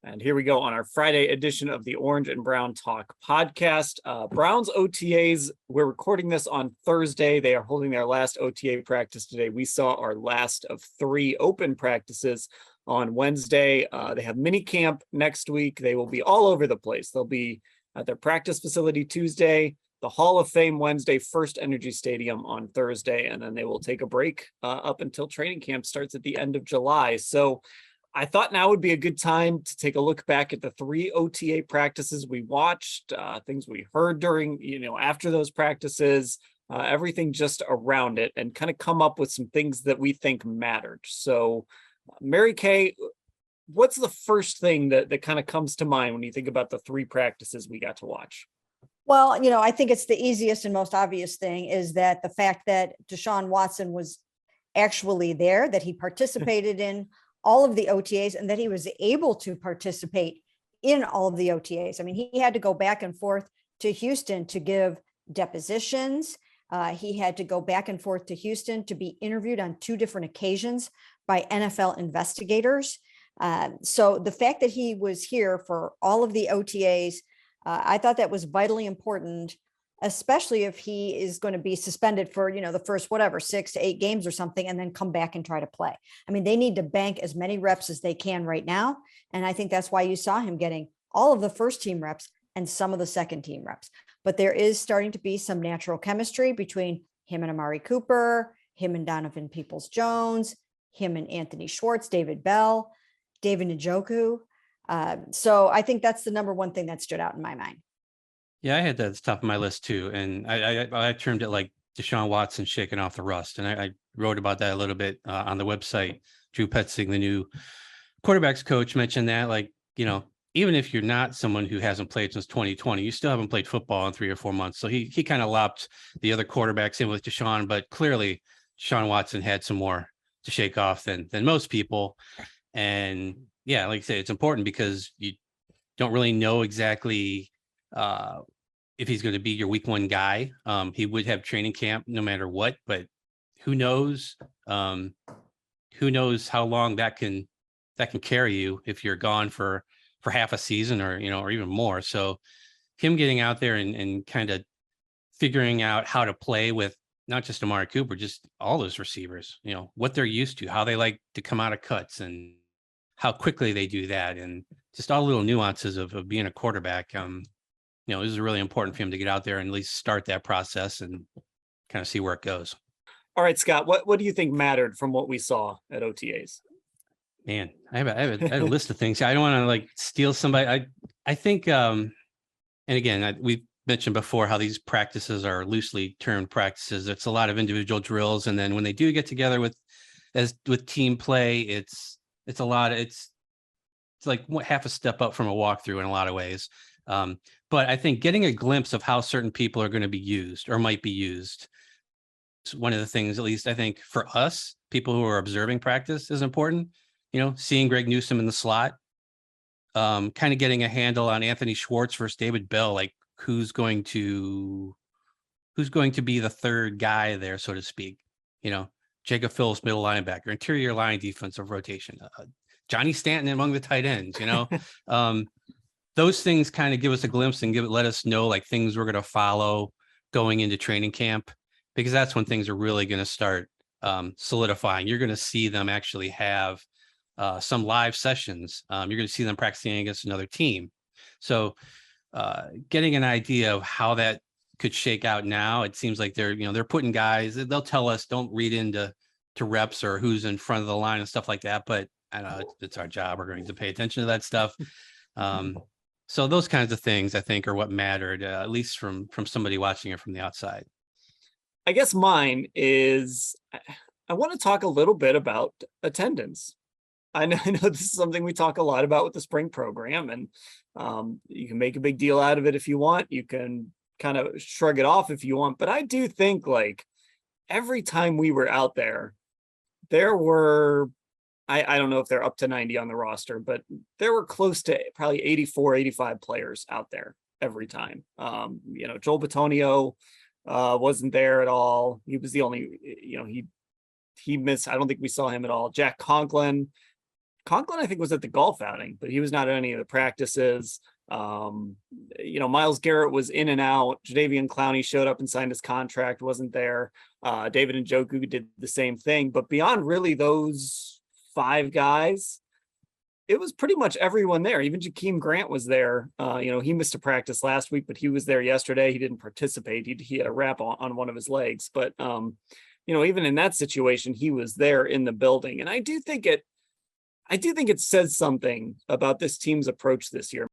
And here we go on our Friday edition of the Orange and Brown Talk podcast. Browns OTAs, we're recording this on Thursday. They are holding their last OTA practice today. We saw our last of 3 open practices on Wednesday. They have mini camp next week. They will be all over the place. They'll be at their practice facility Tuesday, the Hall of Fame Wednesday, First Energy Stadium on Thursday, and then they will take a break up until training camp starts at the end of July. So I thought now would be a good time to take a look back at the 3 OTA practices we watched, things we heard during, after those practices, everything just around it, and kind of come up with some things that we think mattered. So, Mary Kay, what's the first thing that kind of comes to mind when you think about the 3 practices we got to watch? Well, I think it's the easiest and most obvious thing is that the fact that Deshaun-Watson was actually there, that he participated in all of the OTAs, and that he was able to participate in all of the OTAs. I mean, he had to go back and forth to Houston to give depositions. He had to go back and forth to Houston to be interviewed on 2 different occasions by NFL investigators. So the fact that he was here for all of the OTAs, I thought that was vitally important, especially if he is going to be suspended for, the first, 6 to 8 games or something, and then come back and try to play. I mean, they need to bank as many reps as they can right now. And I think that's why you saw him getting all of the first team reps and some of the second team reps. But there is starting to be some natural chemistry between him and Amari Cooper, him and Donovan Peoples-Jones, him and Anthony Schwartz, David Bell, David Njoku. So I think that's the number one thing that stood out in my mind. Yeah, I had that at the top of my list too. And I termed it like Deshaun Watson shaking off the rust. And I wrote about that a little bit on the website. Drew Petzing, the new quarterbacks coach, mentioned that, even if you're not someone who hasn't played since 2020, you still haven't played football in 3 or 4 months. So he kind of lopped the other quarterbacks in with Deshaun, but clearly Deshaun Watson had some more to shake off than most people. And yeah, like I say, it's important because you don't really know exactly if he's going to be your week 1 guy. He would have training camp no matter what, but who knows? Who knows how long that can carry you if you're gone for half a season or even more. So him getting out there and kind of figuring out how to play with not just Amari Cooper, just all those receivers, what they're used to, how they like to come out of cuts and how quickly they do that, and just all the little nuances of being a quarterback. This is really important for him to get out there and at least start that process and kind of see where it goes. All right, Scott, what do you think mattered from what we saw at OTAs? Man, I have a list of things. I don't want to steal somebody. I think, and again, we've mentioned before how these practices are loosely termed practices. It's a lot of individual drills, and then when they do get together with team play, it's a lot. It's like half a step up from a walkthrough in a lot of ways. But I think getting a glimpse of how certain people are going to be used or might be used is one of the things, at least I think for us, people who are observing practice, is important. Seeing Greg Newsome in the slot, kind of getting a handle on Anthony Schwartz versus David Bell, like who's going to be the third guy there, so to speak. Jacob Phillips, middle linebacker, interior line defensive rotation, Johnny Stanton among the tight ends, those things kind of give us a glimpse and let us know things we're going to follow going into training camp, because that's when things are really going to start solidifying. You're going to see them actually have some live sessions. You're going to see them practicing against another team. So getting an idea of how that could shake out now, it seems like they're putting guys, they'll tell us, don't read into reps or who's in front of the line and stuff like that. But I know it's our job. We're going to pay attention to that stuff. So those kinds of things, I think, are what mattered, at least from somebody watching it from the outside. I guess mine is, I want to talk a little bit about attendance. I know this is something we talk a lot about with the spring program, and you can make a big deal out of it if you want. You can kind of shrug it off if you want. But I do think every time we were out there were, I don't know if they're up to 90 on the roster, but there were close to probably 84, 85 players out there every time. Joel Bitonio wasn't there at all. He was the only, he missed. I don't think we saw him at all. Jack Conklin Conklin, I think, was at the golf outing, but he was not at any of the practices. Miles Garrett was in and out. Jadeveon Clowney showed up and signed his contract, wasn't there. David Njoku did the same thing. But beyond really those 5 guys, it was pretty much everyone there. Even Jakeem Grant was there. He missed a practice last week, but he was there yesterday. He didn't participate. He had a wrap on one of his legs. But, even in that situation, he was there in the building. And I do think it says something about this team's approach this year.